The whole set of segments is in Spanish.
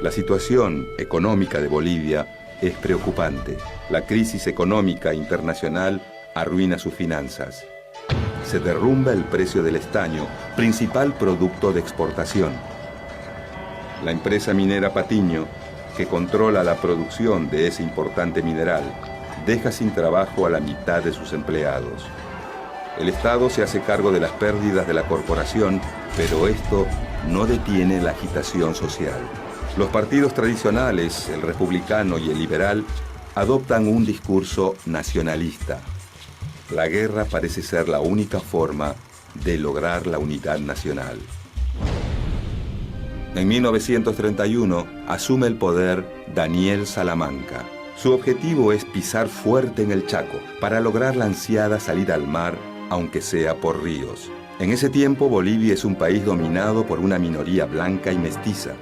La situación económica de Bolivia es preocupante. La crisis económica internacional arruina sus finanzas. Se derrumba el precio del estaño, principal producto de exportación. La empresa minera Patiño, que controla la producción de ese importante mineral, deja sin trabajo a la mitad de sus empleados. El Estado se hace cargo de las pérdidas de la corporación, pero esto no detiene la agitación social. Los partidos tradicionales, el republicano y el liberal, adoptan un discurso nacionalista. La guerra parece ser la única forma de lograr la unidad nacional. En 1931 asume el poder Daniel Salamanca. Su objetivo es pisar fuerte en el Chaco para lograr la ansiada salida al mar, aunque sea por ríos. En ese tiempo Bolivia es un país dominado por una minoría blanca y mestiza.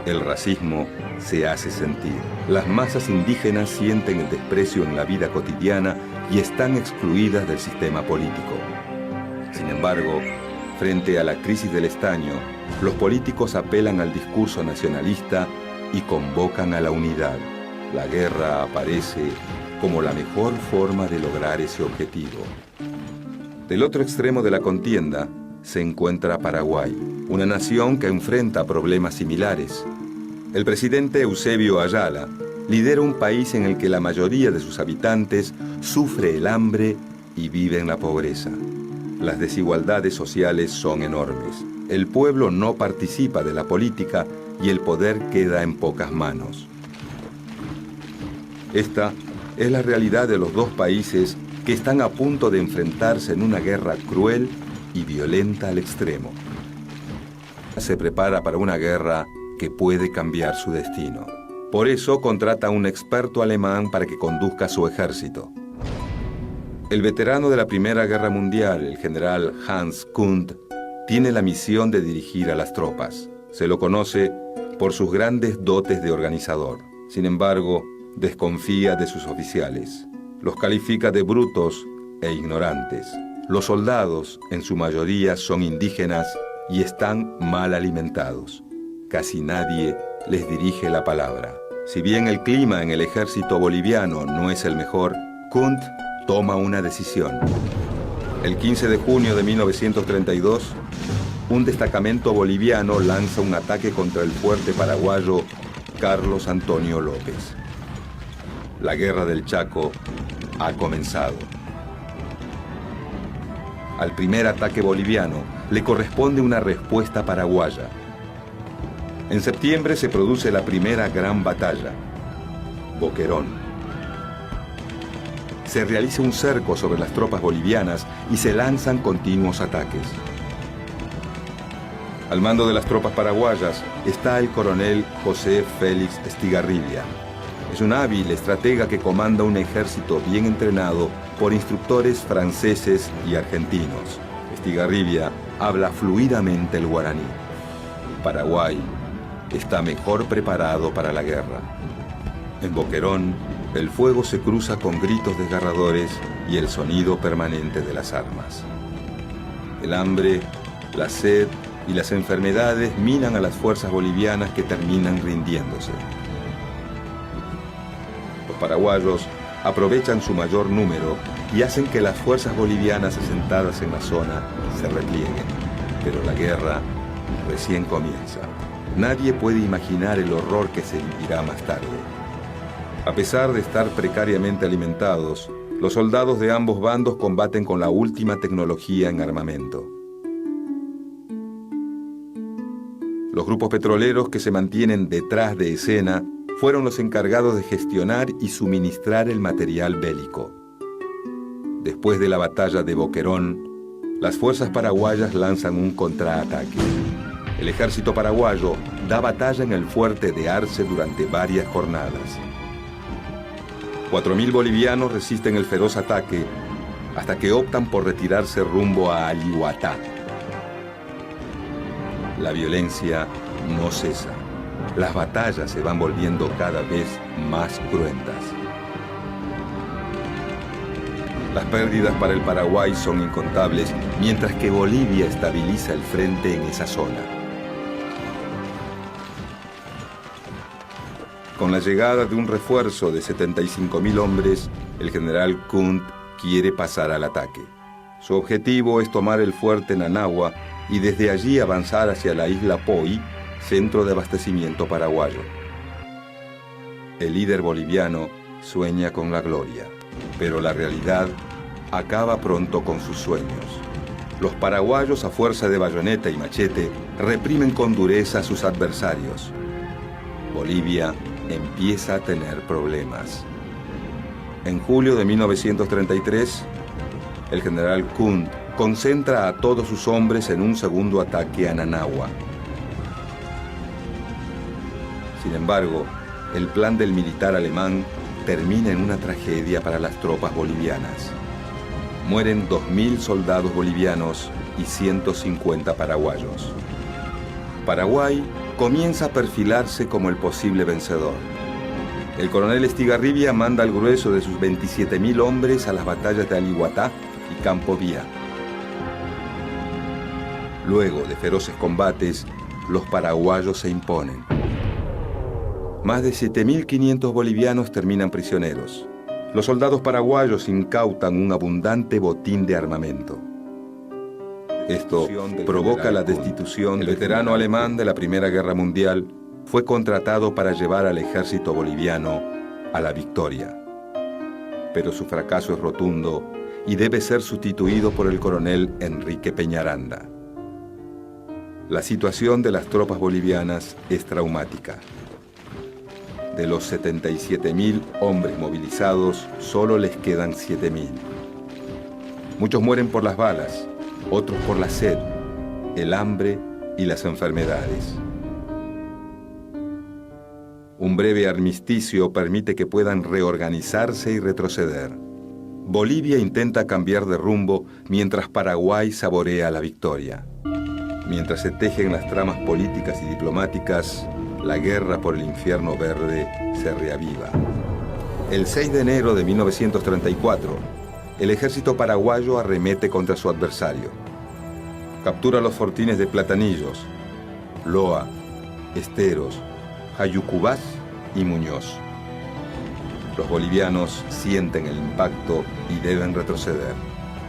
El racismo se hace sentir. Las masas indígenas sienten el desprecio en la vida cotidiana y están excluidas del sistema político. Sin embargo, frente a la crisis del estaño, los políticos apelan al discurso nacionalista y convocan a la unidad. La guerra aparece como la mejor forma de lograr ese objetivo. Del otro extremo de la contienda se encuentra Paraguay, una nación que enfrenta problemas similares. El presidente Eusebio Ayala lidera un país en el que la mayoría de sus habitantes sufre el hambre y vive en la pobreza. Las desigualdades sociales son enormes. El pueblo no participa de la política y el poder queda en pocas manos. Esta es la realidad de los dos países que están a punto de enfrentarse en una guerra cruel y violenta al extremo. Se prepara para una guerra que puede cambiar su destino. Por eso contrata a un experto alemán para que conduzca su ejército. El veterano de la Primera Guerra Mundial, el general Hans Kundt, tiene la misión de dirigir a las tropas. Se lo conoce por sus grandes dotes de organizador. Sin embargo, desconfía de sus oficiales. Los califica de brutos e ignorantes. Los soldados, en su mayoría, son indígenas y están mal alimentados. Casi nadie les dirige la palabra. Si bien el clima en el ejército boliviano no es el mejor, Kundt toma una decisión. El 15 de junio de 1932, un destacamento boliviano lanza un ataque contra el fuerte paraguayo Carlos Antonio López. La guerra del Chaco ha comenzado. Al primer ataque boliviano le corresponde una respuesta paraguaya. En septiembre se produce la primera gran batalla, Boquerón. Se realiza un cerco sobre las tropas bolivianas y se lanzan continuos ataques. Al mando de las tropas paraguayas está el coronel José Félix Estigarribia. Es un hábil estratega que comanda un ejército bien entrenado por instructores franceses y argentinos. Estigarribia habla fluidamente el guaraní. Paraguay está mejor preparado para la guerra. En Boquerón, el fuego se cruza con gritos desgarradores y el sonido permanente de las armas. El hambre, la sed y las enfermedades minan a las fuerzas bolivianas que terminan rindiéndose. Los paraguayos aprovechan su mayor número y hacen que las fuerzas bolivianas asentadas en la zona se replieguen. Pero la guerra recién comienza. Nadie puede imaginar el horror que se vivirá más tarde. A pesar de estar precariamente alimentados, los soldados de ambos bandos combaten con la última tecnología en armamento. Los grupos petroleros que se mantienen detrás de escena fueron los encargados de gestionar y suministrar el material bélico. Después de la batalla de Boquerón, las fuerzas paraguayas lanzan un contraataque. El ejército paraguayo da batalla en el fuerte de Arce durante varias jornadas. 4.000 bolivianos resisten el feroz ataque hasta que optan por retirarse rumbo a Alihuatá. La violencia no cesa. Las batallas se van volviendo cada vez más cruentas. Las pérdidas para el Paraguay son incontables, mientras que Bolivia estabiliza el frente en esa zona. Con la llegada de un refuerzo de 75.000 hombres, el general Kunt quiere pasar al ataque. Su objetivo es tomar el fuerte Nanagua y desde allí avanzar hacia la isla Poi, centro de abastecimiento paraguayo. El líder boliviano sueña con la gloria, pero la realidad acaba pronto con sus sueños. Los paraguayos, a fuerza de bayoneta y machete, reprimen con dureza a sus adversarios. Bolivia empieza a tener problemas. En julio de 1933, el general Kunt concentra a todos sus hombres en un segundo ataque a Nanagua. Sin embargo, el plan del militar alemán termina en una tragedia para las tropas bolivianas. Mueren 2.000 soldados bolivianos y 150 paraguayos. Paraguay comienza a perfilarse como el posible vencedor. El coronel Estigarribia manda al grueso de sus 27.000 hombres a las batallas de Alihuatá y Campo Vía. Luego de feroces combates, los paraguayos se imponen. Más de 7.500 bolivianos terminan prisioneros. Los soldados paraguayos incautan un abundante botín de armamento. Esto provoca la destitución. El veterano alemán de la Primera Guerra Mundial fue contratado para llevar al ejército boliviano a la victoria. Pero su fracaso es rotundo y debe ser sustituido por el coronel Enrique Peñaranda. La situación de las tropas bolivianas es traumática. De los 77.000 hombres movilizados, solo les quedan 7.000. Muchos mueren por las balas, otros por la sed, el hambre y las enfermedades. Un breve armisticio permite que puedan reorganizarse y retroceder. Bolivia intenta cambiar de rumbo mientras Paraguay saborea la victoria. Mientras se tejen las tramas políticas y diplomáticas, la guerra por el infierno verde se reaviva. El 6 de enero de 1934, el ejército paraguayo arremete contra su adversario. Captura los fortines de Platanillos, Loa, Esteros, Jayucubás y Muñoz. Los bolivianos sienten el impacto y deben retroceder.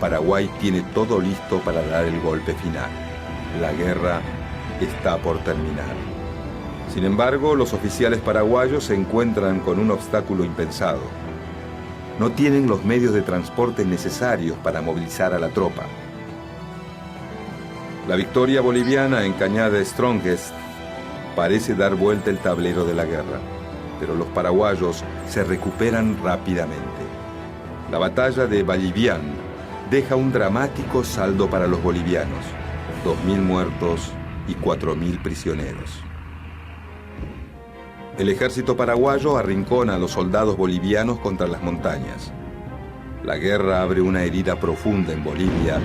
Paraguay tiene todo listo para dar el golpe final. La guerra está por terminar. Sin embargo, los oficiales paraguayos se encuentran con un obstáculo impensado. No tienen los medios de transporte necesarios para movilizar a la tropa. La victoria boliviana en Cañada Strongest parece dar vuelta el tablero de la guerra, pero los paraguayos se recuperan rápidamente. La batalla de Vallivián deja un dramático saldo para los bolivianos: 2.000 muertos y 4.000 prisioneros. El ejército paraguayo arrincona a los soldados bolivianos contra las montañas. La guerra abre una herida profunda en Bolivia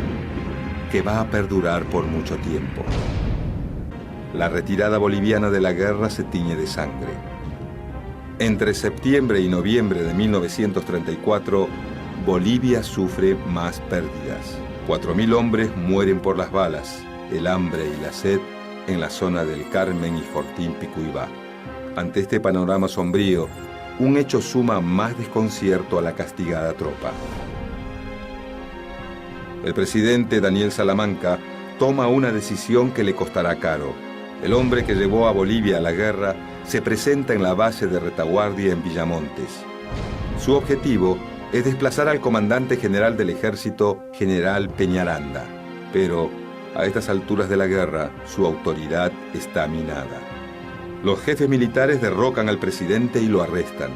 que va a perdurar por mucho tiempo. La retirada boliviana de la guerra se tiñe de sangre. Entre septiembre y noviembre de 1934, Bolivia sufre más pérdidas. 4.000 hombres mueren por las balas, el hambre y la sed en la zona del Carmen y Fortín Picuibá. Ante este panorama sombrío, un hecho suma más desconcierto a la castigada tropa. El presidente Daniel Salamanca toma una decisión que le costará caro. El hombre que llevó a Bolivia a la guerra se presenta en la base de retaguardia en Villamontes. Su objetivo es desplazar al comandante general del ejército, general Peñaranda. Pero a estas alturas de la guerra, su autoridad está minada. Los jefes militares derrocan al presidente y lo arrestan.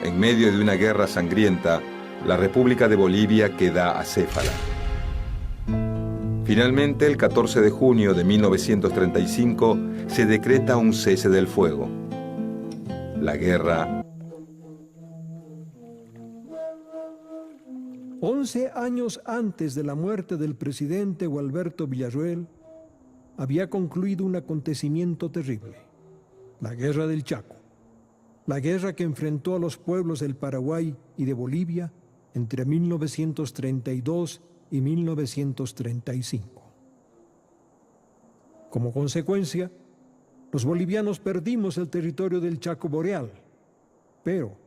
En medio de una guerra sangrienta, la República de Bolivia queda acéfala. Finalmente, el 14 de junio de 1935, se decreta un cese del fuego. La guerra... 11 años antes de la muerte del presidente Gualberto Villarroel, había concluido un acontecimiento terrible: la Guerra del Chaco, la guerra que enfrentó a los pueblos del Paraguay y de Bolivia entre 1932 y 1935. Como consecuencia, los bolivianos perdimos el territorio del Chaco Boreal, Pero